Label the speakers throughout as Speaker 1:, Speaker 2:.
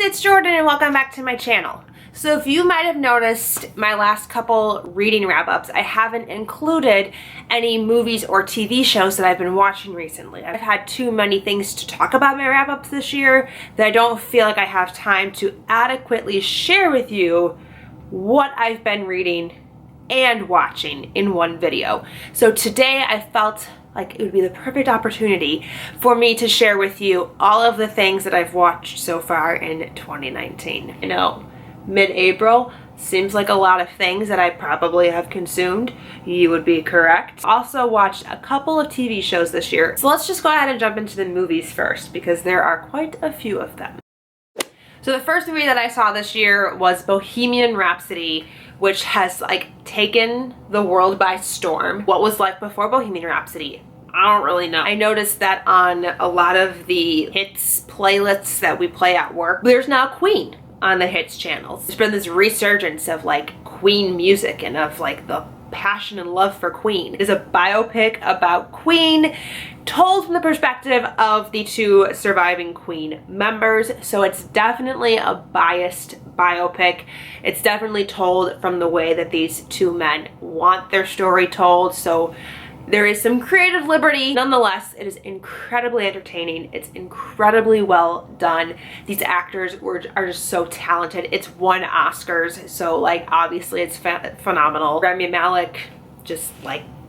Speaker 1: it's Jordan and welcome back to my channel. So if you might have noticed my last couple reading wrap-ups, I haven't included any movies or TV shows that I've been watching recently. I've had too many things to talk about my wrap-ups this year that I don't feel like I have time to adequately share with you what I've been reading and watching in one video. So today I felt like it would be the perfect opportunity for me to share with you all of the things that I've watched so far in 2019. You know, mid-April seems like a lot of things that I probably have consumed. You would be correct. Also watched a couple of TV shows this year. So let's just go ahead and jump into the movies first because there are quite a few of them. So the first movie that I saw this year was Bohemian Rhapsody, which has taken the world by storm. What was life before Bohemian Rhapsody? I don't really know. I noticed that on a lot of the hits playlists that we play at work, there's now Queen on the hits channels. There's been this resurgence of Queen music and of the passion and love for Queen. It is a biopic about Queen told from the perspective of the two surviving Queen members. So it's definitely a biased biopic. It's definitely told from the way that these two men want their story told. So there is some creative liberty. Nonetheless, it is incredibly entertaining. It's incredibly well done. These actors are just so talented. It's won Oscars, so obviously it's phenomenal. Rami Malek just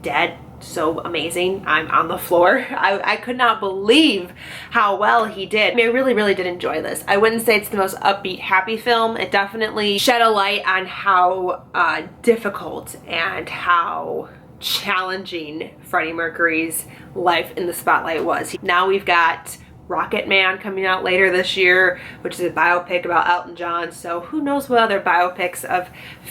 Speaker 1: dead. So amazing. I'm on the floor. I could not believe how well he did. I mean, I really did enjoy this. I wouldn't say it's the most upbeat, happy film. It definitely shed a light on how difficult and how challenging Freddie Mercury's life in the spotlight was. Now we've got Rocket Man coming out later this year, which is a biopic about Elton John. So who knows what other biopics of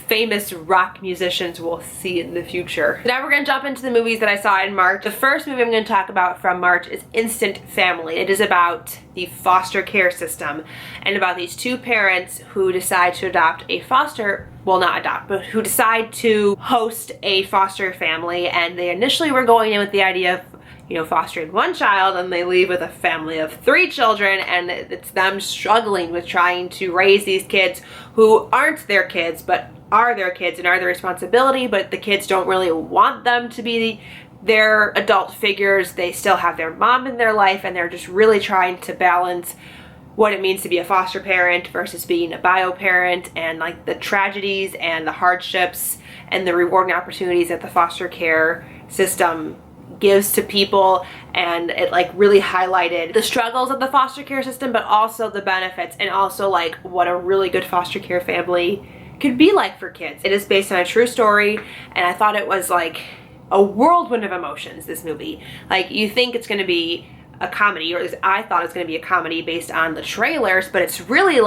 Speaker 1: famous rock musicians we'll see in the future. Now we're gonna jump into the movies that I saw in March. The first movie I'm gonna talk about from March is Instant Family. It is about the foster care system and about these two parents who decide to adopt a who decide to host a foster family, and they initially were going in with the idea of fostering one child, and they leave with a family of 3 children, and it's them struggling with trying to raise these kids who aren't their kids but are their kids and are their responsibility, but the kids don't really want them to be their adult figures. They still have their mom in their life, and they're just really trying to balance what it means to be a foster parent versus being a bio parent, and the tragedies and the hardships and the rewarding opportunities that the foster care system gives to people. And it really highlighted the struggles of the foster care system, but also the benefits, and also what a really good foster care family could be like for kids. It is based on a true story, and I thought it was a whirlwind of emotions, this movie. You think it's going to be a comedy, or at least I thought it was going to be a comedy based on the trailers, but it's really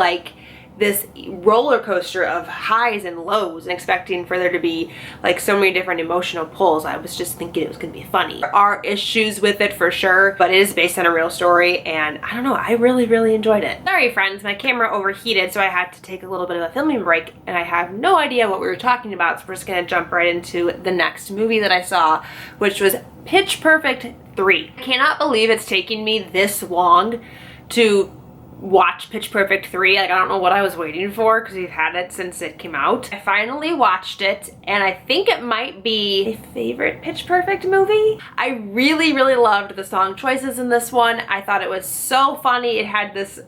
Speaker 1: this roller coaster of highs and lows, and expecting for there to be so many different emotional pulls. I was just thinking it was going to be funny. There are issues with it for sure, but it is based on a real story, and I don't know, I really enjoyed it. Sorry friends, my camera overheated, so I had to take a little bit of a filming break, and I have no idea what we were talking about, so we're just gonna jump right into the next movie that I saw, which was Pitch Perfect 3. I cannot believe it's taking me this long to watch Pitch Perfect 3. I don't know what I was waiting for because we've had it since it came out. I finally watched it, and I think it might be a favorite Pitch Perfect movie. I really loved the song choices in this one. I thought it was so funny. It had this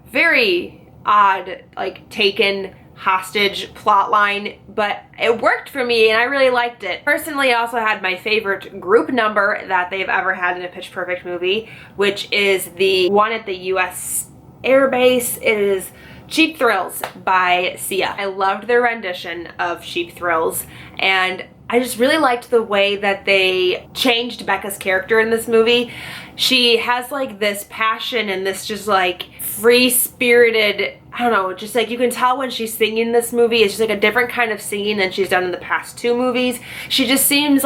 Speaker 1: very odd taken hostage plot line, but it worked for me and I really liked it. Personally, I also had my favorite group number that they've ever had in a Pitch Perfect movie, which is the one at the US Air Base. It is Cheap Thrills by Sia. I loved their rendition of Cheap Thrills, and I just really liked the way that they changed Becca's character in this movie. She has this passion and this just free-spirited, I don't know, just you can tell when she's singing this movie, it's just a different kind of singing than she's done in the past 2 movies. She just seems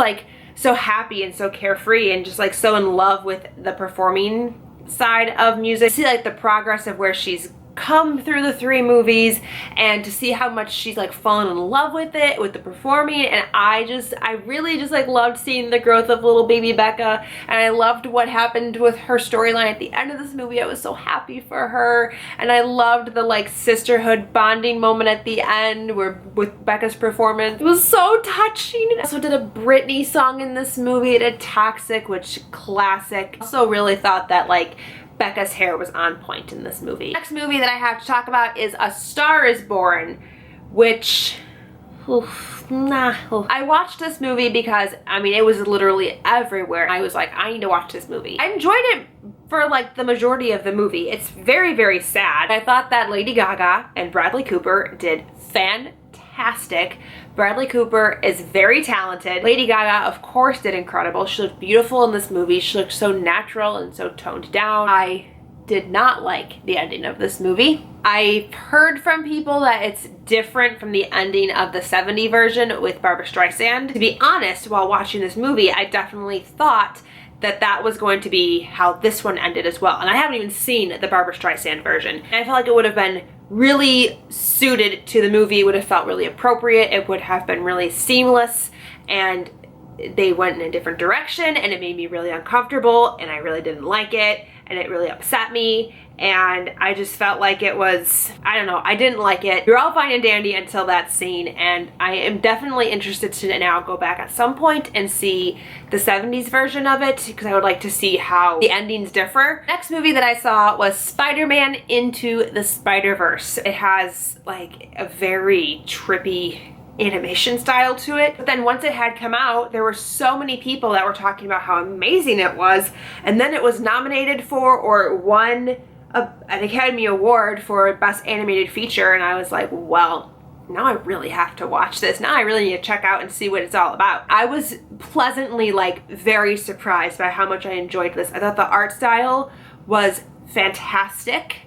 Speaker 1: so happy and so carefree and just so in love with the performing side of music. See the progress of where she's come through the 3 movies and to see how much she's like fallen in love with it, with the performing. And I really just like loved seeing the growth of little baby Becca, and I loved what happened with her storyline at the end of this movie. I was so happy for her, and I loved the like sisterhood bonding moment at the end where with Becca's performance. It was so touching. I also did a Britney song in this movie. It did Toxic, which classic. I also really thought that like Becca's hair was on point in this movie. Next movie that I have to talk about is A Star is Born, which, I watched this movie because, I mean, it was literally everywhere. I was like, I need to watch this movie. I enjoyed it for like the majority of the movie. It's very, very sad. I thought that Lady Gaga and Bradley Cooper did fantastic. Bradley Cooper is very talented. Lady Gaga, of course, did incredible. She looked beautiful in this movie. She looked so natural and so toned down. I did not like the ending of this movie. I've heard from people that it's different from the ending of the 70s version with Barbra Streisand. To be honest, while watching this movie, I definitely thought that that was going to be how this one ended as well. And I haven't even seen the Barbra Streisand version. And I felt like it would have been really suited to the movie. It would have felt really appropriate. It would have been really seamless, and they went in a different direction, and it made me really uncomfortable, and I really didn't like it, and it really upset me, and I just felt like it was, I don't know, I didn't like it. You're all fine and dandy until that scene, and I am definitely interested to now go back at some point and see the 70s version of it, because I would like to see how the endings differ. Next movie that I saw was Spider-Man Into the Spider-Verse. It has like a very trippy animation style to it. But then once it had come out, there were so many people that were talking about how amazing it was, and then it was nominated for or won an Academy Award for Best Animated Feature, and I was like, well, now I really have to watch this. Now I really need to check out and see what it's all about. I was pleasantly like very surprised by how much I enjoyed this. I thought the art style was fantastic.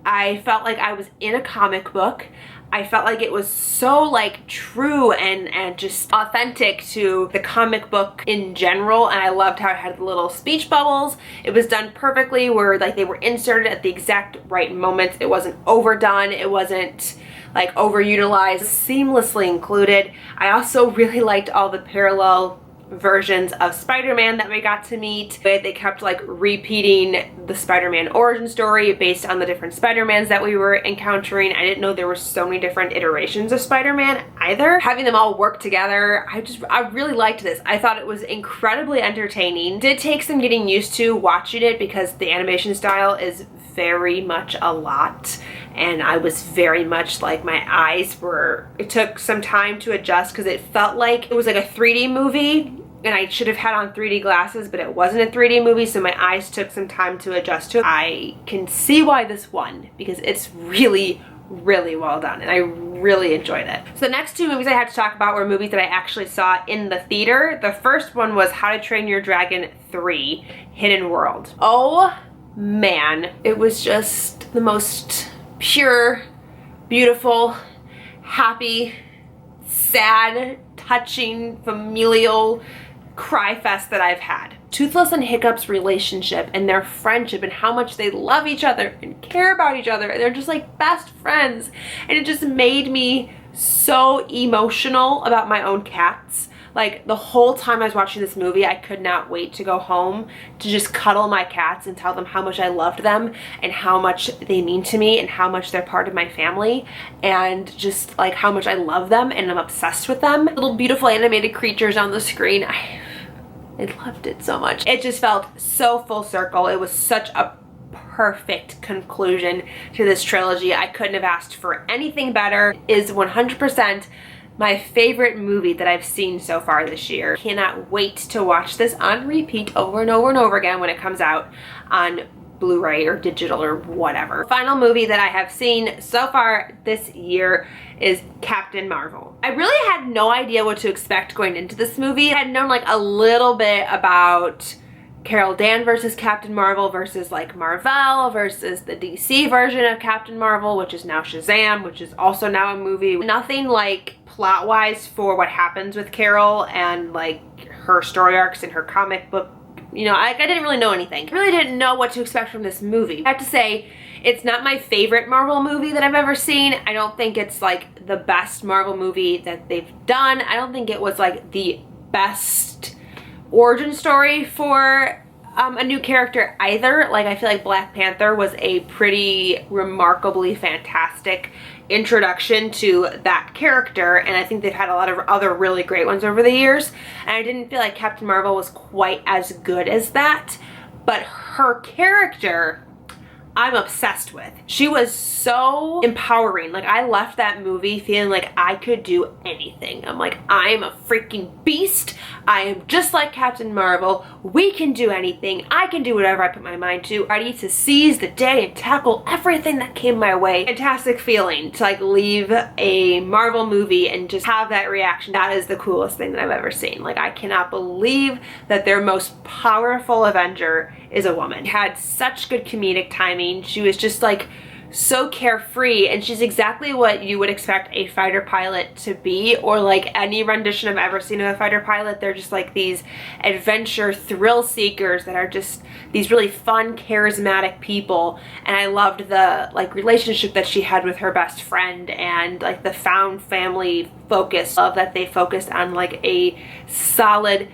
Speaker 1: I felt like I was in a comic book. I felt like it was so like true and just authentic to the comic book in general, and I loved how it had the little speech bubbles. It was done perfectly where like they were inserted at the exact right moments. It wasn't overdone. It wasn't like overutilized, seamlessly included. I also really liked all the parallel versions of Spider-Man that we got to meet. They kept like repeating the Spider-Man origin story based on the different Spider-Mans that we were encountering. I didn't know there were so many different iterations of Spider-Man either. Having them all work together, I really liked this. I thought it was incredibly entertaining. It did take some getting used to watching it because the animation style is very much a lot, and I was very much like my eyes were, it took some time to adjust because it felt like it was like a 3D movie, and I should have had on 3D glasses, but it wasn't a 3D movie, so my eyes took some time to adjust to it. I can see why this won because it's really, really well done, and I really enjoyed it. So the next 2 movies I had to talk about were movies that I actually saw in the theater. The first one was How to Train Your Dragon 3: Hidden World. Oh man, it was just the most pure, beautiful, happy, sad, touching, familial cry fest that I've had. Toothless and Hiccup's relationship and their friendship and how much they love each other and care about each other, and they're just like best friends, and it just made me so emotional about my own cats. Like the whole time I was watching this movie, I could not wait to go home to just cuddle my cats and tell them how much I loved them and how much they mean to me and how much they're part of my family, and just like how much I love them and I'm obsessed with them. Little beautiful animated creatures on the screen. I loved it so much. It just felt so full circle. It was such a perfect conclusion to this trilogy. I couldn't have asked for anything better. It is 100% my favorite movie that I've seen so far this year. Cannot wait to watch this on repeat over and over and over again when it comes out on Blu-ray or digital or whatever. Final movie that I have seen so far this year is Captain Marvel. I really had no idea what to expect going into this movie. I had known like a little bit about Carol Danvers as Captain Marvel versus like Marvel versus the DC version of Captain Marvel, which is now Shazam, which is also now a movie. Nothing like plot-wise for what happens with Carol and like her story arcs in her comic book. You know, I didn't really know anything. I really didn't know what to expect from this movie. I have to say, It's not my favorite Marvel movie that I've ever seen. I don't think it's like the best Marvel movie that they've done. I don't think it was like the best origin story for a new character either. Like, I feel like Black Panther was a pretty remarkably fantastic introduction to that character, and I think they've had a lot of other really great ones over the years, and I didn't feel like Captain Marvel was quite as good as that, but her character I'm obsessed with. She was so empowering. Like, I left that movie feeling like I could do anything. I'm like, I'm a freaking beast. I am just like Captain Marvel. We can do anything. I can do whatever I put my mind to. Ready to seize the day and tackle everything that came my way. Fantastic feeling to like leave a Marvel movie and just have that reaction. That is the coolest thing that I've ever seen. Like, I cannot believe that their most powerful Avenger is a woman. Had such good comedic timing. She was just like so carefree, and she's exactly what you would expect a fighter pilot to be, or like any rendition I've ever seen of a fighter pilot. They're just like these adventure thrill seekers that are just these really fun, charismatic people. And I loved the like relationship that she had with her best friend, and like the found family focus of that they focused on like a solid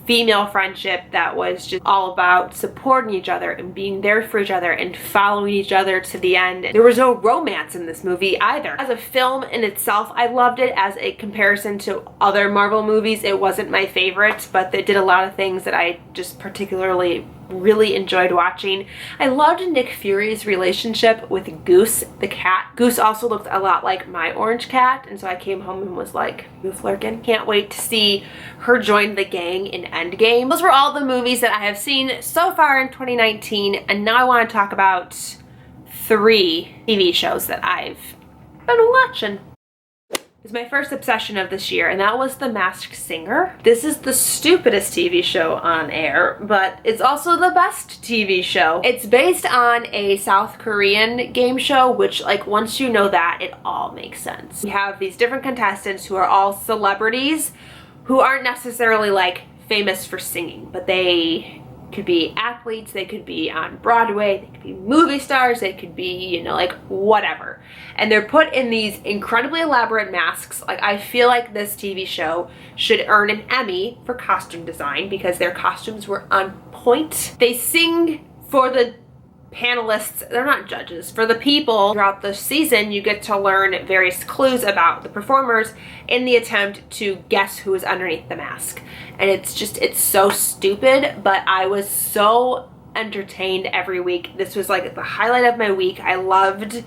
Speaker 1: female friendship that was just all about supporting each other and being there for each other and following each other to the end. There was no romance in this movie either. As a film in itself, I loved it. As a comparison to other Marvel movies, it wasn't my favorite, but they did a lot of things that I just particularly really enjoyed watching. I loved Nick Fury's relationship with Goose, the cat. Goose also looked a lot like my orange cat, and so I came home and was like, you flirkin'. Can't wait to see her join the gang in Endgame. Those were all the movies that I have seen so far in 2019, and now I want to talk about 3 TV shows that I've been watching. Is my first obsession of this year, and that was The Masked Singer. This is the stupidest TV show on air, but it's also the best TV show. It's based on a South Korean game show, which like once you know that, it all makes sense. We have these different contestants who are all celebrities who aren't necessarily like famous for singing, but they could be athletes, they could be on Broadway, they could be movie stars, they could be, you know, like whatever. And they're put in these incredibly elaborate masks. Like, I feel like this TV show should earn an Emmy for costume design because their costumes were on point. They sing for the panelists, they're not judges, for the people. Throughout the season, you get to learn various clues about the performers in the attempt to guess who is underneath the mask. And it's so stupid, but I was so entertained every week. This was like the highlight of my week. I loved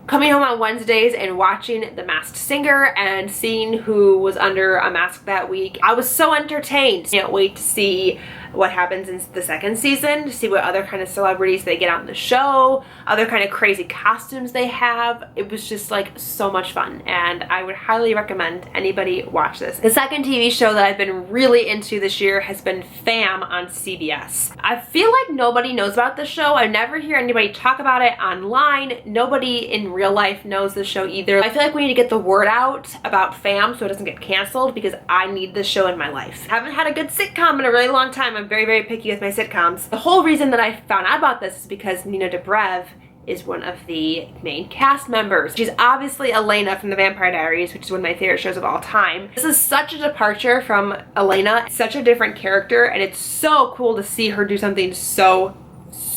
Speaker 1: coming home on Wednesdays and watching The Masked Singer and seeing who was under a mask that week. I was so entertained. Can't wait to see what happens in the second season, to see what other kind of celebrities they get on the show, other kind of crazy costumes they have. It was just like so much fun, and I would highly recommend anybody watch this. The second TV show that I've been really into this year has been Fam on CBS. I feel like nobody knows about this show. I never hear anybody talk about it online. Nobody in real life knows this show either. I feel like we need to get the word out about Fam so it doesn't get canceled, because I need this show in my life. I haven't had a good sitcom in a really long time. I'm very, very picky with my sitcoms. The whole reason that I found out about this is because Nina Dobrev is one of the main cast members. She's obviously Elena from The Vampire Diaries, which is one of my favorite shows of all time. This is such a departure from Elena, such a different character, and it's so cool to see her do something so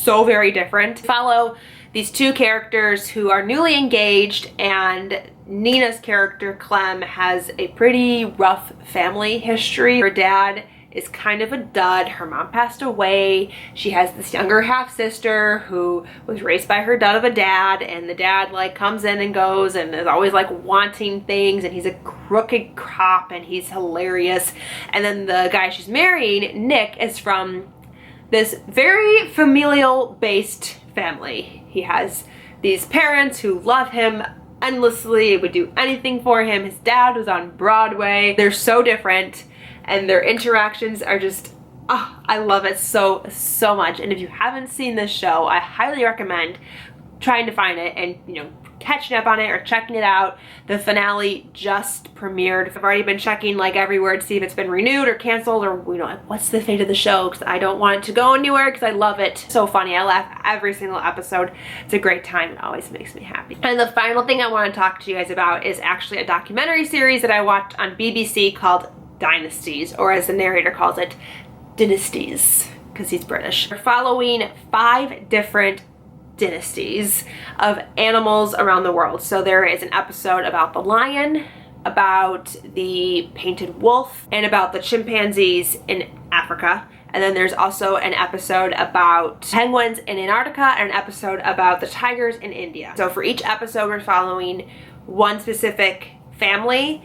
Speaker 1: very different. Follow these 2 characters who are newly engaged, and Nina's character, Clem, has a pretty rough family history. Her dad is kind of a dud. Her mom passed away. She has this younger half-sister who was raised by her dud of a dad, and the dad like comes in and goes and is always like wanting things, and he's a crooked cop and he's hilarious. And then the guy she's marrying, Nick, is from this very familial based family. He has these parents who love him endlessly, would do anything for him. His dad was on Broadway. They're so different, and their interactions are just, oh, I love it so much. And if you haven't seen this show, I highly recommend trying to find it and, you know, catching up on it or checking it out. The finale just premiered. I've already been checking like everywhere to see if it's been renewed or canceled, or you know, like, what's the fate of the show, because I don't want it to go anywhere because I love it. So funny. I laugh every single episode. It's a great time. It always makes me happy. And the final thing I want to talk to you guys about is actually a documentary series that I watched on BBC called Dynasties, or as the narrator calls it, Dynasties, because he's British. We're following 5 different dynasties of animals around the world. So there is an episode about the lion, about the painted wolf, and about the chimpanzees in Africa. And then there's also an episode about penguins in Antarctica and an episode about the tigers in India. So for each episode, we're following one specific family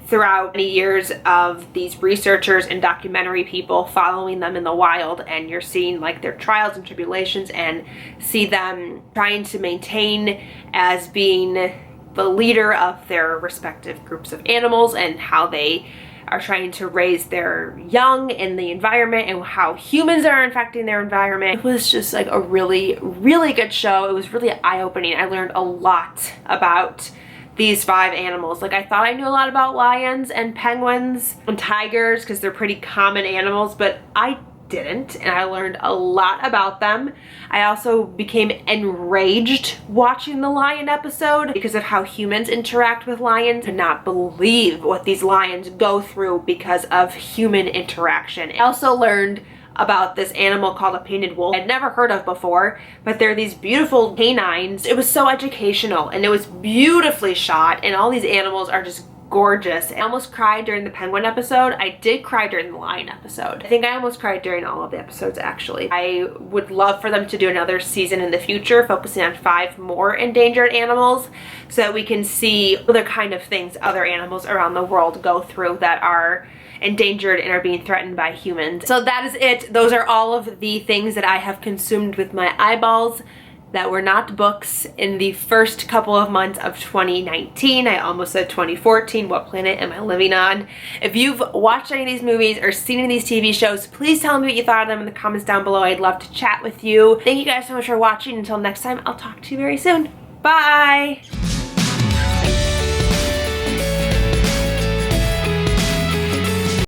Speaker 1: throughout many years of these researchers and documentary people following them in the wild, and you're seeing like their trials and tribulations and see them trying to maintain as being the leader of their respective groups of animals, and how they are trying to raise their young in the environment and how humans are infecting their environment. It was just like a really, really good show. It was really eye-opening. I learned a lot about these 5 animals. Like, I thought I knew a lot about lions and penguins and tigers because they're pretty common animals, but I didn't, and I learned a lot about them. I also became enraged watching the lion episode because of how humans interact with lions. I could not believe what these lions go through because of human interaction. I also learned about this animal called a painted wolf I'd never heard of before, but they're these beautiful canines. It was so educational and it was beautifully shot, and all these animals are just gorgeous. I almost cried during the penguin episode. I did cry during the lion episode. I think I almost cried during all of the episodes actually. I would love for them to do another season in the future focusing on 5 more endangered animals so that we can see other kind of things other animals around the world go through that are endangered and are being threatened by humans. So that is it. Those are all of the things that I have consumed with my eyeballs that were not books in the first couple of months of 2019. I almost said 2014. What planet am I living on? If you've watched any of these movies or seen any of these TV shows, please tell me what you thought of them in the comments down below. I'd love to chat with you. Thank you guys so much for watching. Until next time, I'll talk to you very soon. Bye!